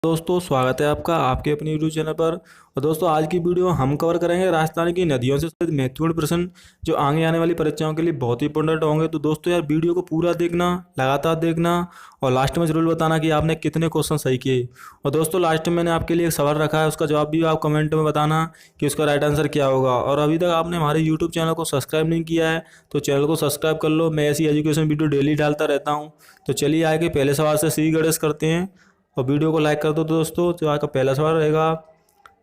दोस्तों स्वागत है आपका आपके अपने यूट्यूब चैनल पर। और दोस्तों आज की वीडियो हम कवर करेंगे राजस्थान की नदियों से संबंधित महत्वपूर्ण प्रश्न जो आगे आने वाली परीक्षाओं के लिए बहुत ही इंपॉर्टेंट होंगे। तो दोस्तों यार वीडियो को पूरा देखना, लगातार देखना और लास्ट में जरूर बताना कि आपने कितने क्वेश्चन सही किए। और दोस्तों लास्ट में मैंने आपके लिए एक सवाल रखा है, उसका जवाब भी आप कमेंट में बताना कि उसका राइट आंसर क्या होगा। और अभी तक आपने हमारे यूट्यूब चैनल को सब्सक्राइब नहीं किया है तो चैनल को सब्सक्राइब कर लो। मैं ऐसी एजुकेशन वीडियो डेली डालता रहता हूँ। तो चलिए आगे पहले सवाल से श्री गणेश करते हैं और वीडियो को लाइक कर दो। दोस्तों तो आज का पहला सवाल रहेगा,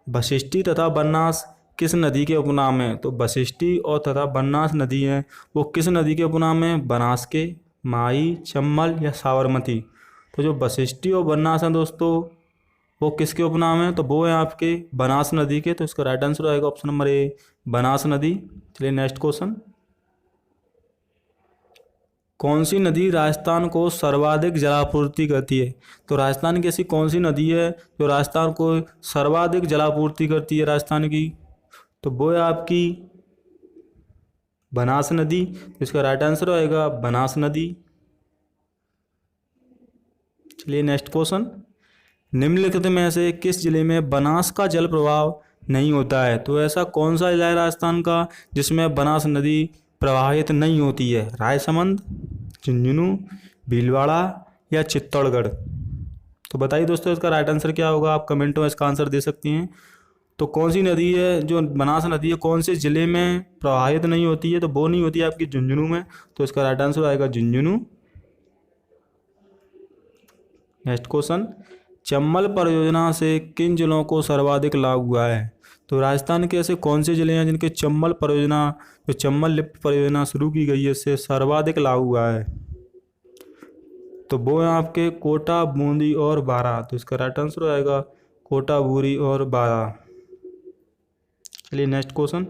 वशिष्ठी तथा बनास किस नदी के उपनाम है। तो वशिष्ठी और तथा बनास नदी है वो किस नदी के उपनाम है? बनास के, माही, चंबल या साबरमती। तो जो वशिष्ठी और बनास हैं दोस्तों वो किसके उपनाम है? तो वो है आपके बनास नदी के। तो इसका राइट आंसर आएगा ऑप्शन नंबर ए, बनास नदी। चलिए नेक्स्ट क्वेश्चन, कौन सी नदी राजस्थान को सर्वाधिक जलापूर्ति करती है? तो राजस्थान की ऐसी कौन सी नदी है जो राजस्थान को सर्वाधिक जलापूर्ति करती है राजस्थान की? तो वो है आपकी बनास नदी। इसका राइट आंसर आएगा बनास नदी। चलिए नेक्स्ट क्वेश्चन, निम्नलिखित में से किस जिले में बनास का जल प्रवाह नहीं होता है? तो ऐसा कौन सा जिला है राजस्थान का जिसमें बनास नदी प्रवाहित नहीं होती है? रायसमंद, झुंझुनू, भीलवाड़ा या चित्तौड़गढ़। तो बताइए दोस्तों इसका राइट आंसर क्या होगा? आप कमेंट में इसका आंसर दे सकती हैं। तो कौन सी नदी है जो बनास नदी है कौन से ज़िले में प्रवाहित नहीं होती है? तो वो नहीं होती है आपकी झुंझुनू में। तो इसका राइट आंसर आएगा झुंझुनू। नेक्स्ट क्वेश्चन, चंबल परियोजना से किन जिलों को सर्वाधिक लाभ हुआ है? तो राजस्थान के ऐसे कौन से जिले हैं जिनके चंबल परियोजना जो चंबल लिफ्ट परियोजना शुरू की गई है इससे सर्वाधिक लाभ हुआ है? तो वो हैं आपके कोटा, बूंदी और बारां। तो इसका राइट आंसर आएगा कोटा, बूरी और बारां। चलिए नेक्स्ट क्वेश्चन,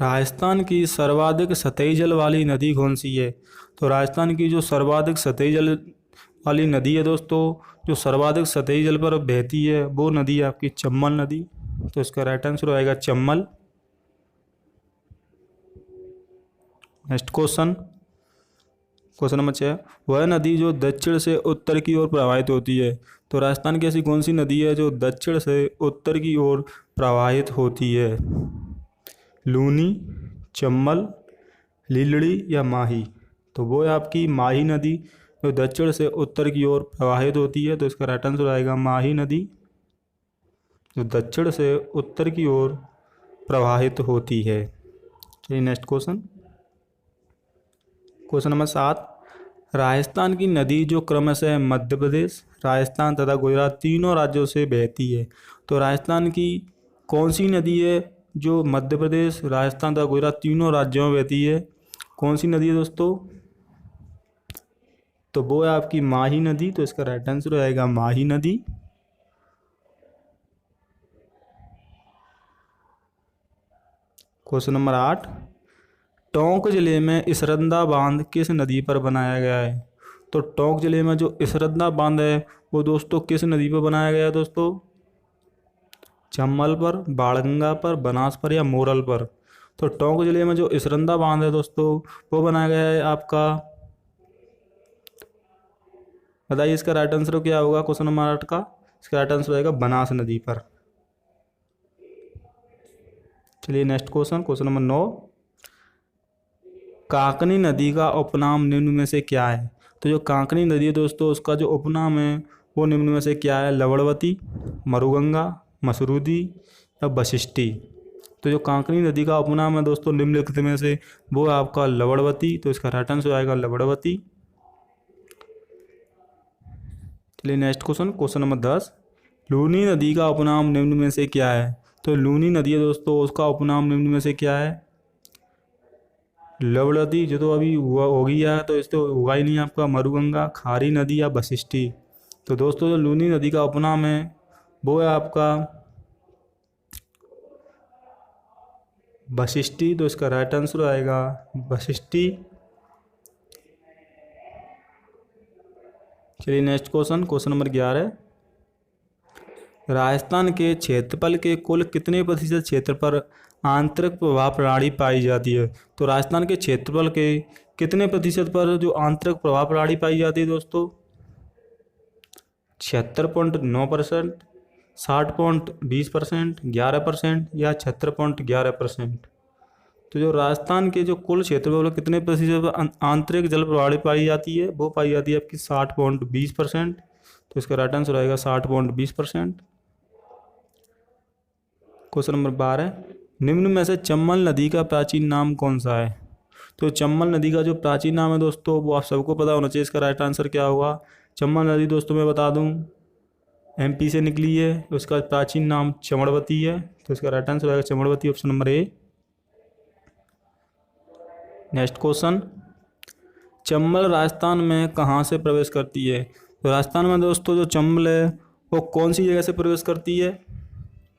राजस्थान की सर्वाधिक सतही जल वाली नदी कौन सी है? तो राजस्थान की जो सर्वाधिक सतही जल वाली नदी है दोस्तों, जो सर्वाधिक सतही जल पर बहती है वो नदी है आपकी चंबल नदी। तो इसका राइट आंसर आएगा Chambal. Next question, question number 6, वह नदी जो दक्षिण से उत्तर की ओर प्रवाहित होती है। तो राजस्थान की ऐसी कौन सी नदी है जो दक्षिण से उत्तर की ओर प्रवाहित होती है? लूनी, चंबल, लीलड़ी या माही। तो वो है आपकी माही नदी जो दक्षिण से उत्तर की ओर प्रवाहित होती है। तो इसका राइट आंसर आएगा माही नदी जो दक्षिण से उत्तर की ओर प्रवाहित होती है। चलिए next question, question number 7, Rajasthan की नदी जो क्रमशः मध्य प्रदेश, राजस्थान तथा गुजरात तीनों राज्यों से बहती है। तो राजस्थान की कौन सी नदी है जो मध्य प्रदेश, राजस्थान तथा गुजरात तीनों राज्यों में बहती है? कौन सी नदी है दोस्तों? तो वो है आपकी माही नदी। तो इसका राइट आंसर आएगा माही नदी। क्वेश्चन नंबर 8, टोंक जिले में इसरंदा बांध किस नदी पर बनाया गया है? तो टोंक जिले में जो इसरंदा बांध है वो दोस्तों किस नदी पर बनाया गया है दोस्तों? चंबल पर, बाणगंगा पर, बनास पर या मोरल पर। तो टोंक जिले में जो इसरंदा बांध है दोस्तों वो बनाया गया है आपका, बताइए इसका राइट आंसर क्या होगा क्वेश्चन नंबर 8 का? इसका राइट आंसर आएगा बनास नदी पर। चलिए नेक्स्ट क्वेश्चन, क्वेश्चन नंबर 9, कांकनी नदी का उपनाम निम्न में से क्या है? तो जो कांकनी नदी है दोस्तों उसका जो उपनाम है वो निम्न में से क्या है? लवणवती, मरुगंगा, मसरूदी या वशिष्ठी। तो जो कांकनी नदी का उपनाम है दोस्तों निम्नलिखित में से वो है आपका लवणवती। तो इसका राइट आंसर आएगा लवणवती। चलिए next question, question number 10, Luni नदी का उपनाम निम्न में से क्या है? तो लूनी नदी है दोस्तों उसका उपनाम निम्न में से क्या है? लवणवती जो तो अभी हुआ हो गया है तो इस तो होगा ही नहीं आपका, मरुगंगा, खारी नदी या वशिष्ठी। तो दोस्तों जो लूनी नदी का उपनाम है वो है आपका वशिष्ठी। तो इसका राइट आंसर आएगा वशिष्ठी। चलिए next question, question number 11, Rajasthan के क्षेत्रफल के कुल कितने प्रतिशत क्षेत्र पर आंतरिक प्रवाह प्रणाली पाई जाती है? तो राजस्थान के क्षेत्रफल के कितने प्रतिशत पर जो आंतरिक प्रवाह प्रणाली पाई जाती है दोस्तों? 76.9%, 60.20%, 11% या 76.11%। तो जो राजस्थान के जो कुल क्षेत्रफल में कितने प्रतिशत आंतरिक जल प्रणाली पाई जाती है, वो पाई जाती है आपकी 60.20%। तो इसका राइट आंसर आएगा 60.20%। क्वेश्चन नंबर 12, निम्न में से चंबल नदी का प्राचीन नाम कौन सा है? तो चंबल नदी का जो प्राचीन नाम है दोस्तों, वो आप सबको पता होना चाहिए। इसका राइट आंसर क्या होगा? चंबल नदी दोस्तों मैं बता दूं एमपी से निकली है, उसका प्राचीन नाम चमड़वती है। तो इसका राइट आंसर आएगा Chamadvati, option number A. Next question, Chambal Rajasthan में कहाँ से प्रवेश करती है? तो राजस्थान में दोस्तों जो चंबल है वो कौन सी जगह से प्रवेश करती है?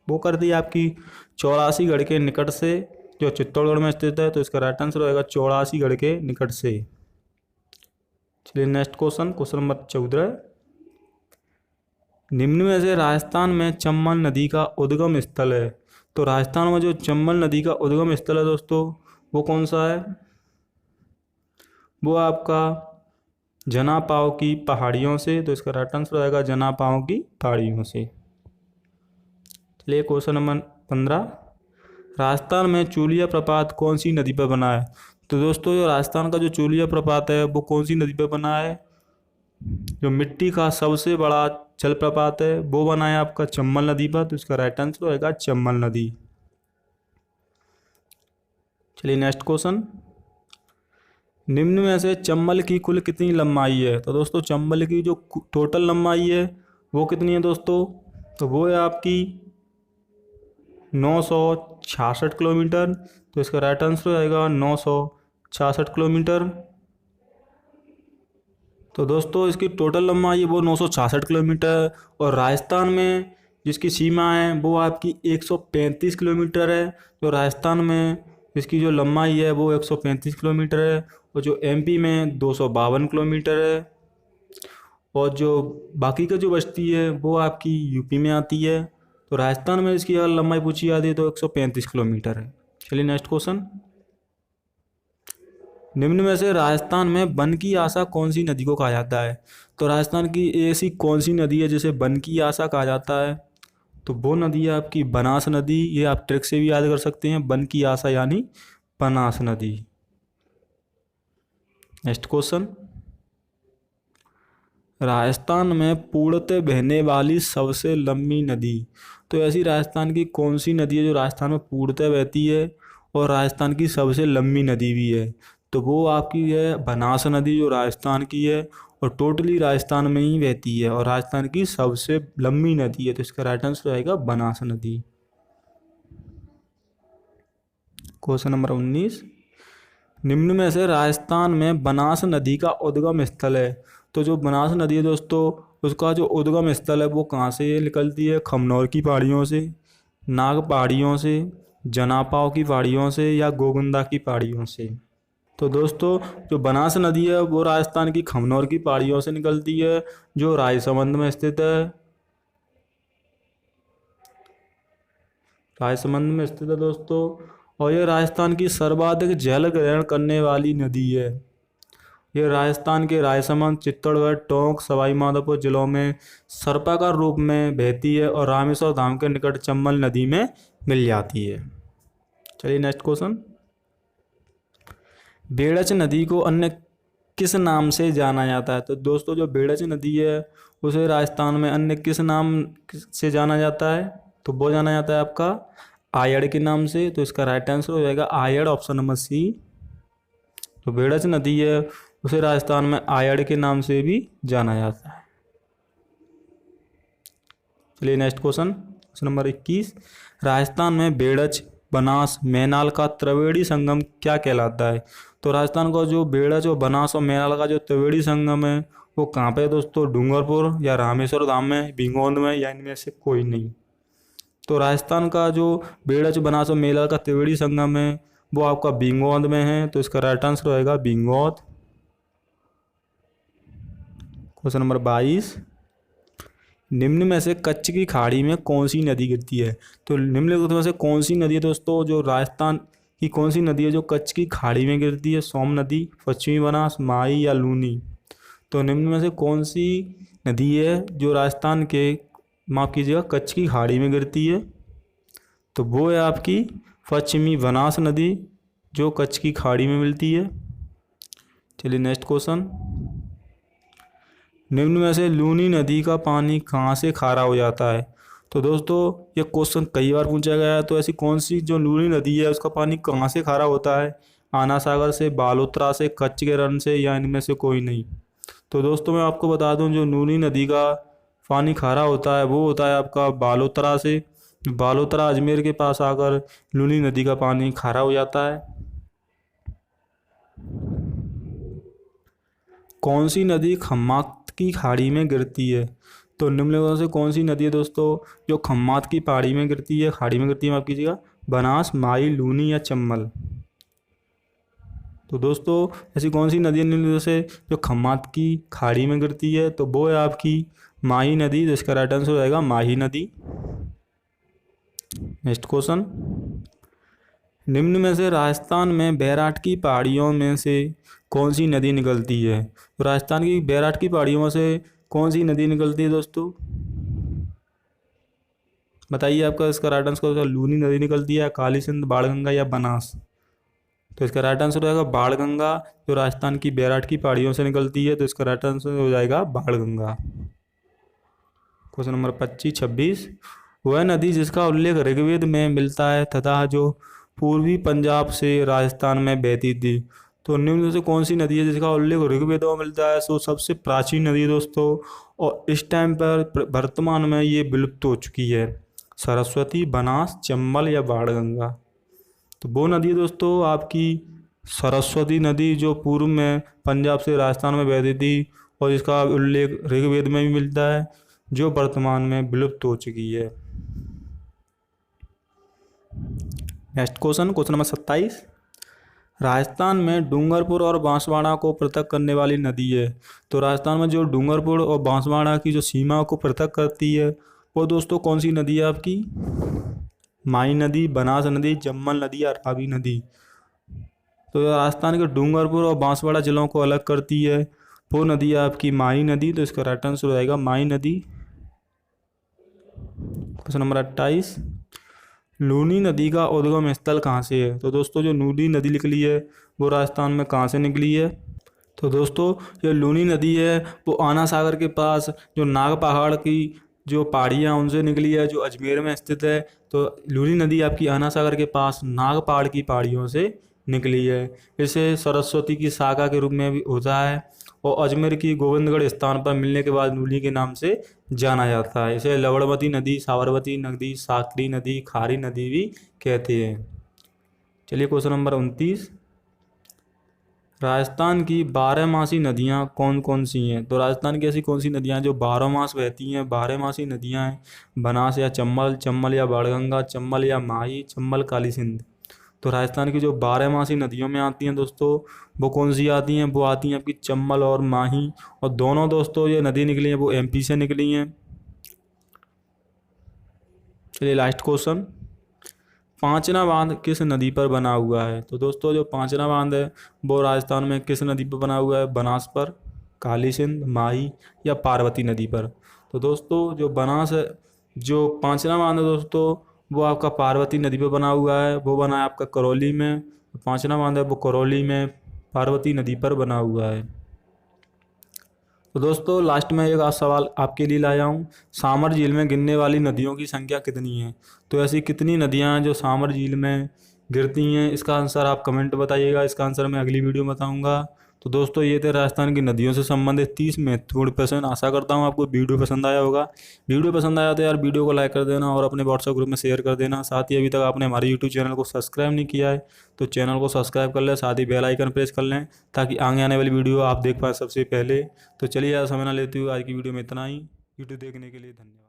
वो करती है आपकी 84गढ़ के निकट से, जो चित्तौड़गढ़ में स्थित है। तो इसका राइट आंसर होगा 84गढ़ के निकट से। चलिए नेक्स्ट क्वेश्चन, क्वेश्चन नंबर 14, निम्न में से राजस्थान में चंबल नदी का उद्गम स्थल है। तो राजस्थान में जो चंबल नदी का उद्गम स्थल है दोस्तों, वो कौन सा है? वो आपका जनापाव की पहाड़ियों से। तो इसका राइट आंसर आएगा जनापाव की पहाड़ियों से। चलिए क्वेश्चन नंबर 15, राजस्थान में चूलिया प्रपात कौन सी नदी पर बना है? तो दोस्तों जो राजस्थान का जो चूलिया प्रपात है वो कौन सी नदी पर बना है? जो मिट्टी का सबसे बड़ा जलप्रपात है वो बना है आपका चंबल नदी पर। तो इसका राइट आंसर होगा चंबल नदी। चलिए नेक्स्ट क्वेश्चन, निम्न में से चंबल की कुल कितनी लंबाई है? तो दोस्तों चंबल की जो टोटल लंबाई है वो कितनी है दोस्तों? तो वो है आपकी 966 किलोमीटर। तो इसका राइट आंसर आएगा 966 किलोमीटर। तो दोस्तों इसकी टोटल लंबाई है वो 966 किलोमीटर, और राजस्थान में जिसकी सीमा है वो आपकी 135 किलोमीटर है। तो राजस्थान में इसकी जो लंबाई है वो 135 किलोमीटर है, और जो एमपी में 252 किलोमीटर है, और जो बाकी का जो बचती है वो आपकी यूपी में आती है। तो राजस्थान में इसकी अगर लंबाई पूछी जाती है तो 135 किलोमीटर है। चलिए नेक्स्ट क्वेश्चन, निम्न में से राजस्थान में वन की आशा कौन सी नदी को कहा जाता है? तो राजस्थान की ऐसी कौन सी नदी है जिसे वन की आशा कहा जाता है? तो वो नदी है आपकी बनास नदी। ये आप ट्रिक से भी याद कर सकते हैं, वन की आशा यानी बनास नदी। नेक्स्ट क्वेश्चन, राजस्थान में पूर्णतः बहने वाली सबसे लंबी नदी। तो ऐसी राजस्थान की कौन सी नदी है जो राजस्थान में पूर्णतः बहती है और राजस्थान की सबसे लंबी नदी भी है? तो वो आपकी है बनास नदी, जो राजस्थान की है और टोटली राजस्थान में ही बहती है और राजस्थान की सबसे लंबी नदी है। तो इसका राइट आंसर आएगा बनास नदी। क्वेश्चन नंबर 19, निम्न में से राजस्थान में बनास नदी का उद्गम स्थल है। तो जो बनास नदी है दोस्तों, उसका जो उद्गम स्थल है वो कहाँ से निकलती है? खमनौर की पहाड़ियों से, नाग पहाड़ियों से, जनापाव की पहाड़ियों से या गोगुंदा की पहाड़ियों से? तो दोस्तों जो बनास नदी है वो राजस्थान की खमनौर की पहाड़ियों से निकलती है, जो राजसमंद में स्थित है। राजसमंद में स्थित है दोस्तों, और ये राजस्थान की सर्वाधिक जल ग्रहण करने वाली नदी है। ये राजस्थान के राजसमंद, चित्तौड़गढ़, टोंक, सवाई माधोपुर जिलों में सर्पाकार रूप में बहती है और रामेश्वर धाम के निकट चंबल नदी में मिल जाती है। चलिए नेक्स्ट क्वेश्चन, बेड़च नदी को अन्य किस नाम से जाना जाता है? तो दोस्तों जो बेड़च नदी है उसे राजस्थान में अन्य किस नाम से जाना जाता है? तो वो जाना जाता है आपका आयड़ के नाम से। तो इसका राइट आंसर हो जाएगा आयड़, ऑप्शन नंबर सी। तो बेड़च नदी है उसे राजस्थान में आयड़ के नाम से भी जाना जाता है। चलिए next question, question number 21, Rajasthan में बेड़च, बनास, मैनाल का त्रिवेणी संगम क्या कहलाता है? तो राजस्थान का जो बेड़च और बनास और मैनाल का जो त्रिवेणी संगम है वो कहाँ पे है दोस्तों? डूंगरपुर या रामेश्वर धाम में, भिंगोंद में, या इनमें से कोई नहीं। तो राजस्थान का जो बेड़च, बनास और मैनाल का त्रिवेणी संगम है वो आपका भिंगोंद में है। तो इसका राइट आंसर होएगा भिंगोंद। क्वेश्चन नंबर 22, निम्न में से कच्छ की खाड़ी में कौन सी नदी गिरती है? तो निम्नलिखित में से कौन सी नदी है दोस्तों जो राजस्थान की कौन सी नदी है जो कच्छ की खाड़ी में गिरती है? सोम नदी, पश्चिमी बनास, माही या लूनी? तो निम्न में से कौन सी नदी है जो राजस्थान के, माफ़ कीजिएगा, कच्छ की खाड़ी में गिरती है? तो वो है आपकी पश्चिमी बनास नदी जो कच्छ की खाड़ी में मिलती है। चलिए नेक्स्ट क्वेश्चन, निम्न में से लूनी नदी का पानी कहाँ से खारा हो जाता है? तो दोस्तों ये क्वेश्चन कई बार पूछा गया है। तो ऐसी कौन सी जो लूनी नदी है उसका पानी कहाँ से खारा होता है? आना सागर से, बालोतरा से, कच्छ के रण से, या इनमें से कोई नहीं? तो दोस्तों मैं आपको बता दूं, जो लूनी नदी का पानी खारा होता है वो होता है आपका बालोतरा से। बालोतरा अजमेर के पास आकर लूनी नदी का पानी खारा हो जाता है। कौन सी नदी खम्मात की खाड़ी में गिरती है? तो निम्नलिखित से कौन सी नदी है दोस्तों जो खम्मात की पहाड़ी में गिरती है, खाड़ी में गिरती है, माफ कीजिएगा? बनास, माही, लूनी या चंबल? तो दोस्तों ऐसी कौन सी नदी है निम्नलिखित से जो खम्मात की खाड़ी में गिरती है? तो वो है आपकी माही नदी, जिसका राइट आंसर हो जाएगा माही नदी। नेक्स्ट क्वेश्चन, निम्न में से राजस्थान में बैराट की पहाड़ियों में से कौन सी नदी निकलती है? तो राजस्थान की बैराट की पहाड़ियों में से कौन सी नदी निकलती है दोस्तों? बताइए आपका इसका राइट आंसर। लूनी नदी निकलती है, काली सिंध, बाणगंगा या बनास? तो इसका राइट आंसर हो जाएगा बाणगंगा, जो राजस्थान की बैराट की पहाड़ियों से निकलती है। तो इसका राइट आंसर हो जाएगा बाणगंगा। क्वेश्चन नंबर 25-26, वह नदी जिसका उल्लेख ऋग्वेद में मिलता है तथा जो पूर्वी पंजाब से राजस्थान में बहती थी? तो निम्न में से कौन सी नदी है जिसका उल्लेख ऋग्वेद में मिलता है? सो सबसे प्राचीन नदी दोस्तों, और इस टाइम पर वर्तमान में ये विलुप्त हो चुकी है। सरस्वती, बनास, चंबल या बाणगंगा? तो वो नदी है दोस्तों आपकी सरस्वती नदी, जो पूर्व में पंजाब से राजस्थान में बहती थी और इसका उल्लेख ऋग्वेद में भी मिलता है, जो वर्तमान में विलुप्त हो चुकी है। Next question, question number 27, Rajasthan में डूंगरपुर और बांसवाड़ा को पृथक करने वाली नदी है? तो राजस्थान में जो डूंगरपुर और बांसवाड़ा की जो सीमा को पृथक करती है वो दोस्तों कौन सी नदी है आपकी? माही नदी, बनास नदी, चंबल नदी या रावी नदी? तो राजस्थान के डूंगरपुर और बांसवाड़ा जिलों को अलग करती है वो नदी है आपकी माही नदी। तो इसका राइट आंसर हो जाएगा माही नदी। क्वेश्चन नंबर 28, लूनी नदी का उद्गम स्थल कहाँ से है? तो दोस्तों जो लूनी नदी निकली है वो राजस्थान में कहाँ से निकली है? तो दोस्तों ये लूनी नदी है वो आना सागर के पास जो नाग पहाड़ की जो पहाड़ियाँ उनसे निकली है, जो अजमेर में स्थित है। तो लूनी नदी आपकी आना सागर के पास नाग पहाड़ की पहाड़ियों से निकली है। इसे सरस्वती की शाखा के रूप में भी होता है और अजमेर की गोविंदगढ़ स्थान पर मिलने के बाद लूनी के नाम से जाना जाता है। इसे लवणवती नदी, साबरमती नदी, साकरी नदी, खारी नदी भी कहते हैं। चलिए क्वेश्चन नंबर 29, राजस्थान की 12मासी नदियाँ कौन कौन सी हैं? तो राजस्थान की ऐसी कौन सी नदियाँ हैं जो 12 मास बहती हैं? 12मासी नदियाँ हैं बनास या चंबल, चंबल या बाणगंगा, चंबल या माही, चंबल, काली सिंध? तो राजस्थान की जो 12मासी नदियों में आती हैं दोस्तों वो कौन सी आती हैं? वो आती हैं आपकी चंबल और माही, और दोनों दोस्तों ये नदी निकली हैं वो MP से निकली हैं। चलिए लास्ट क्वेश्चन, पांचना बांध किस नदी पर बना हुआ है? तो दोस्तों जो पांचना बांध है वो राजस्थान में किस नदी पर बना हुआ है? बनास पर, काली सिंध, माही या पार्वती नदी पर? तो दोस्तों जो बनास है, जो पांचना बांध है दोस्तों वो आपका पार्वती नदी पर बना हुआ है। वो बना है आपका करौली में। पांचना बांध है वो करौली में पार्वती नदी पर बना हुआ है। तो दोस्तों लास्ट में एक सवाल आपके लिए लाया हूँ, सामर झील में गिरने वाली नदियों की संख्या कितनी है? तो ऐसी कितनी नदियाँ हैं जो सामर झील में गिरती हैं? इसका आंसर आप कमेंट बताइएगा, इसका आंसर मैं अगली वीडियो में बताऊँगा। तो दोस्तों ये थे राजस्थान की नदियों से संबंधित 30 महत्वपूर्ण प्रश्न। आशा करता हूँ आपको वीडियो पसंद आया होगा। वीडियो पसंद आया तो यार वीडियो को लाइक कर देना और अपने व्हाट्सएप ग्रुप में शेयर कर देना। साथ ही अभी तक आपने हमारे यूट्यूब चैनल को सब्सक्राइब नहीं किया है तो चैनल को सब्सक्राइब कर लें, साथ ही बेल आइकन प्रेस कर लें ताकि आगे आने वाली वीडियो आप देख पाएँ सबसे पहले। तो चलिए यार समय ना लेते हुए आज की वीडियो में इतना ही। वीडियो देखने के लिए धन्यवाद।